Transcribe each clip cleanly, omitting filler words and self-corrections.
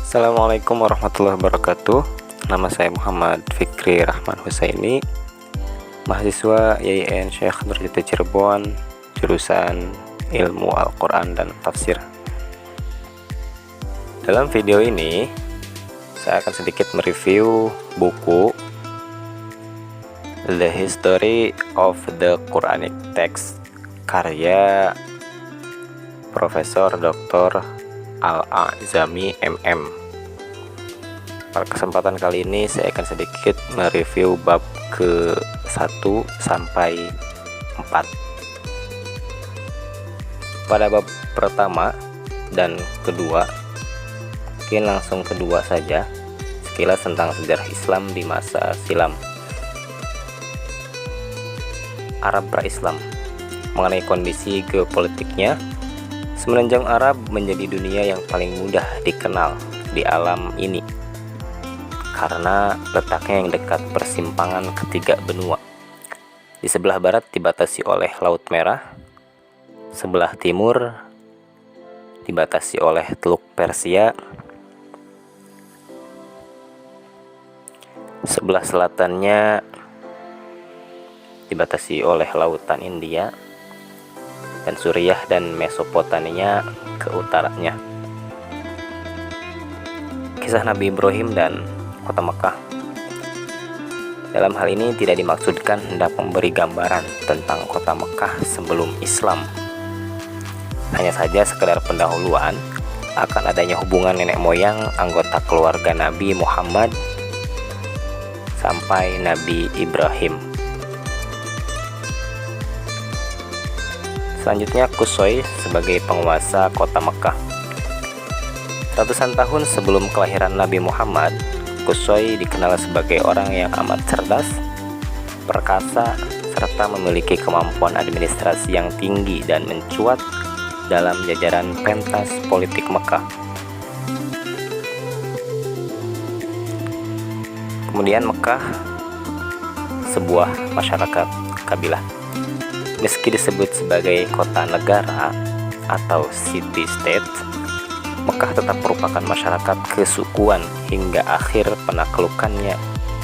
Assalamualaikum warahmatullahi wabarakatuh. Nama saya Muhammad Fikri Rahman Husaini, mahasiswa YIN Syekh Nurjati Cirebon, jurusan Ilmu Al-Quran dan Tafsir. Dalam video ini, saya akan sedikit mereview buku The History of the Quranic Text karya Profesor Dr. Al-A'zami MM. Pada kesempatan kali ini saya akan sedikit mereview bab ke-1 sampai 4. Pada bab pertama dan kedua, mungkin langsung kedua saja, sekilas tentang sejarah Islam di masa silam. Arab pra-Islam. Mengenai kondisi geopolitiknya, semenanjung Arab menjadi dunia yang paling mudah dikenal di alam ini karena letaknya yang dekat persimpangan ketiga benua. Di sebelah barat dibatasi oleh Laut Merah, sebelah timur dibatasi oleh Teluk Persia, sebelah selatannya dibatasi oleh Lautan India, dan Suriah dan Mesopotamia ke utaranya. Kisah Nabi Ibrahim dan Kota Mekah. Dalam hal ini tidak dimaksudkan hendak memberi gambaran tentang Kota Mekah sebelum Islam. Hanya saja sekedar pendahuluan akan adanya hubungan nenek moyang anggota keluarga Nabi Muhammad sampai Nabi Ibrahim. Selanjutnya Qusay sebagai penguasa Kota Mekah. Ratusan tahun sebelum kelahiran Nabi Muhammad, Qusay dikenal sebagai orang yang amat cerdas, perkasa, serta memiliki kemampuan administrasi yang tinggi dan mencuat dalam jajaran pentas politik Mekah. Kemudian Mekah, sebuah masyarakat kabilah. Meski disebut sebagai kota negara atau city state, Mekah tetap merupakan masyarakat kesukuan hingga akhir penaklukannya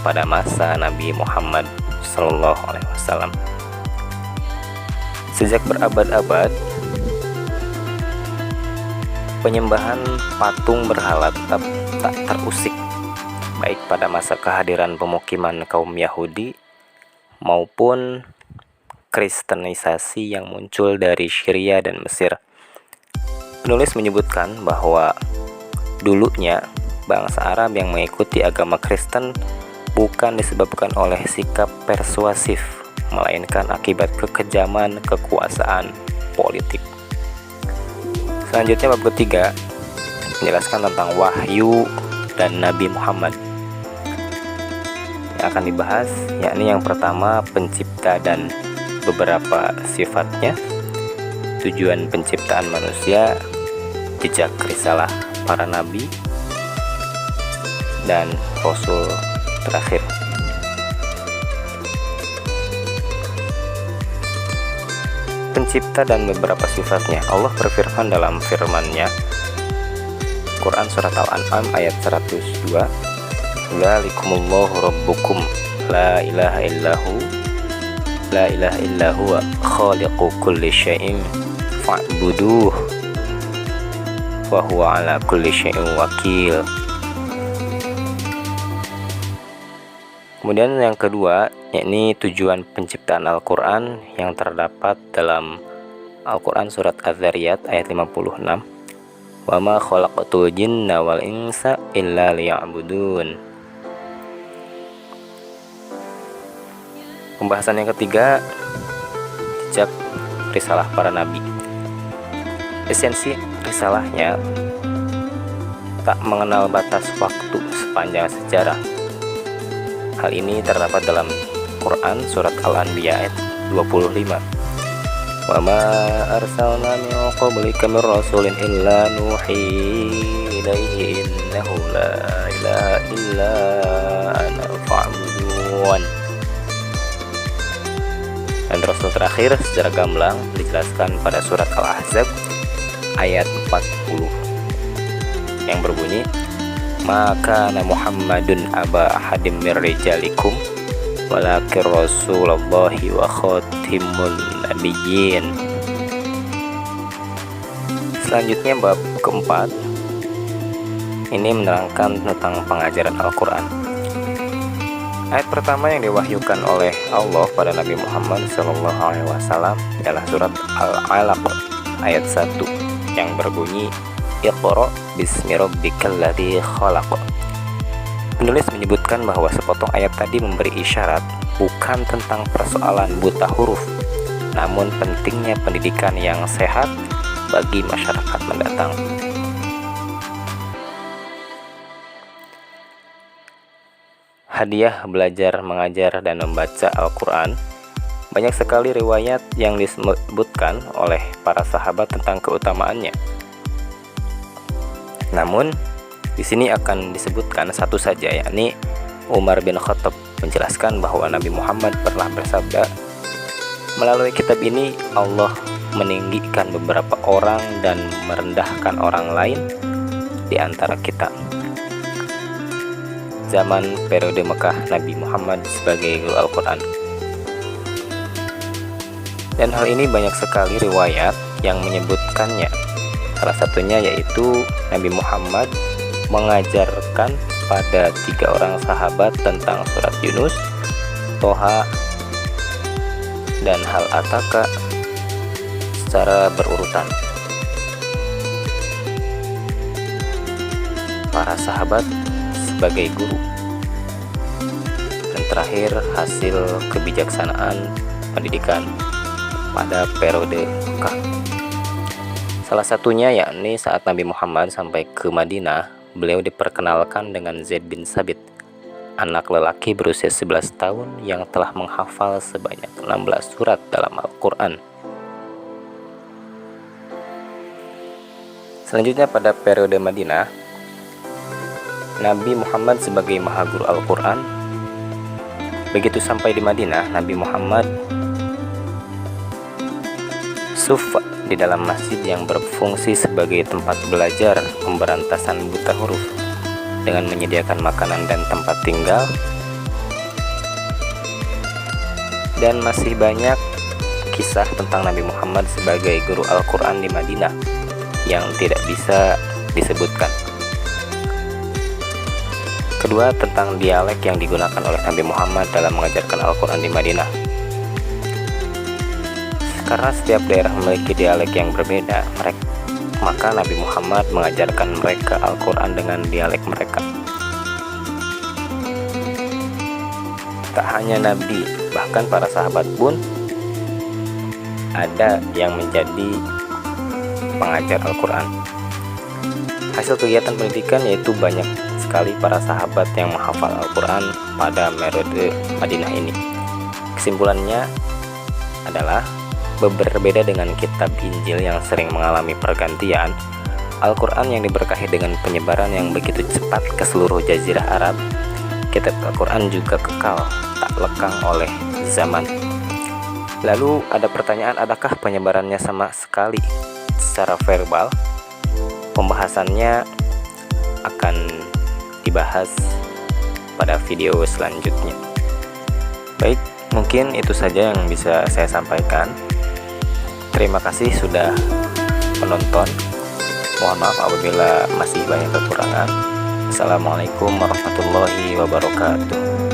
pada masa Nabi Muhammad SAW. Sejak berabad-abad, penyembahan patung berhala tetap tak terusik, baik pada masa kehadiran pemukiman kaum Yahudi maupun kristenisasi yang muncul dari Syria dan Mesir. Penulis menyebutkan bahwa dulunya bangsa Arab yang mengikuti agama Kristen bukan disebabkan oleh sikap persuasif, melainkan akibat kekejaman kekuasaan politik. Selanjutnya bab ketiga menjelaskan tentang wahyu dan Nabi Muhammad. Yang akan dibahas yakni yang pertama pencipta dan beberapa sifatnya, tujuan penciptaan manusia, jejak risalah para nabi dan rasul terakhir. Pencipta dan beberapa sifatnya. Allah berfirman dalam firman-Nya Quran surat Al-An'am ayat 102, "Dzalikumullahu rabbukum la ilaha illahu la ilaha illahu khaliqu kulli syai'in fa'buduh wa huwa ala kulli syai'in wakil." Kemudian yang kedua yakni tujuan penciptaan Al-Quran yang terdapat dalam Al-Quran surat Az-Zariyat ayat 56, "Wa ma khalaqtul jinna wal insa illa liya'budun." Pembahasan yang ketiga, jejak risalah para nabi. Esensi risalahnya tak mengenal batas waktu sepanjang sejarah. Hal ini terdapat dalam Quran surat Al-Anbiya ayat 25. "Wa ma arsalna min qablika min rasulin illa nuhi ilaihi innahu la ilaha illa ana fa'budun." Dan rasul terakhir secara gamblang dijelaskan pada surat Al-Ahzab ayat 40 yang berbunyi, "Ma kana Muhammadun aba ahadim mir rijalikum walakin Rasulullahi wa khatimun nabiyyin." Selanjutnya bab keempat ini menerangkan tentang pengajaran Al-Quran. Ayat pertama yang diwahyukan oleh Allah pada Nabi Muhammad SAW adalah surat Al-Alaq ayat 1 yang berbunyi, "Iqra bismi rabbikal ladzi khalaq." Penulis menyebutkan bahwa sepotong ayat tadi memberi isyarat bukan tentang persoalan buta huruf, namun pentingnya pendidikan yang sehat bagi masyarakat mendatang. Hadiah belajar, mengajar, dan membaca Al-Quran. Banyak sekali riwayat yang disebutkan oleh para sahabat tentang keutamaannya. Namun, di sini akan disebutkan satu saja, yakni Umar bin Khattab menjelaskan bahwa Nabi Muhammad pernah bersabda, "Melalui kitab ini Allah meninggikan beberapa orang dan merendahkan orang lain di antara kita." Zaman periode Mekah, Nabi Muhammad sebagai guru Al-Quran. Dan hal ini banyak sekali riwayat yang menyebutkannya. Salah satunya yaitu Nabi Muhammad mengajarkan pada 3 orang sahabat tentang surat Yunus, Toha, dan Hal Ataka secara berurutan. Para sahabat sebagai guru, dan terakhir hasil kebijaksanaan pendidikan pada periode Mekah. Salah satunya yakni saat Nabi Muhammad sampai ke Madinah, beliau diperkenalkan dengan Zaid bin Sabit, anak lelaki berusia 11 tahun yang telah menghafal sebanyak 16 surat dalam Al-Quran. Selanjutnya pada periode Madinah, Nabi Muhammad sebagai maha guru Al-Quran. Begitu sampai di Madinah, Nabi Muhammad sufa di dalam masjid yang berfungsi sebagai tempat belajar pemberantasan buta huruf dengan menyediakan makanan dan tempat tinggal. Dan masih banyak kisah tentang Nabi Muhammad sebagai guru Al-Quran di Madinah yang tidak bisa disebutkan. Kedua, tentang dialek yang digunakan oleh Nabi Muhammad dalam mengajarkan Al-Quran di Madinah. Karena setiap daerah memiliki dialek yang berbeda, maka Nabi Muhammad mengajarkan mereka Al-Quran dengan dialek mereka. Tak hanya Nabi, bahkan para sahabat pun ada yang menjadi pengajar Al-Quran. Hasil kegiatan pendidikan yaitu banyak sekali para sahabat yang menghafal Al-Quran pada periode Madinah ini. Kesimpulannya adalah berbeda dengan kitab Injil yang sering mengalami pergantian, Al-Quran yang diberkahi dengan penyebaran yang begitu cepat ke seluruh jazirah Arab, kitab Al-Quran juga kekal, tak lekang oleh zaman. Lalu ada pertanyaan, adakah penyebarannya sama sekali secara verbal? Pembahasannya akan dibahas pada video selanjutnya. Baik, mungkin itu saja yang bisa saya sampaikan. Terima kasih sudah menonton. Mohon maaf apabila masih banyak kekurangan. Assalamualaikum warahmatullahi wabarakatuh.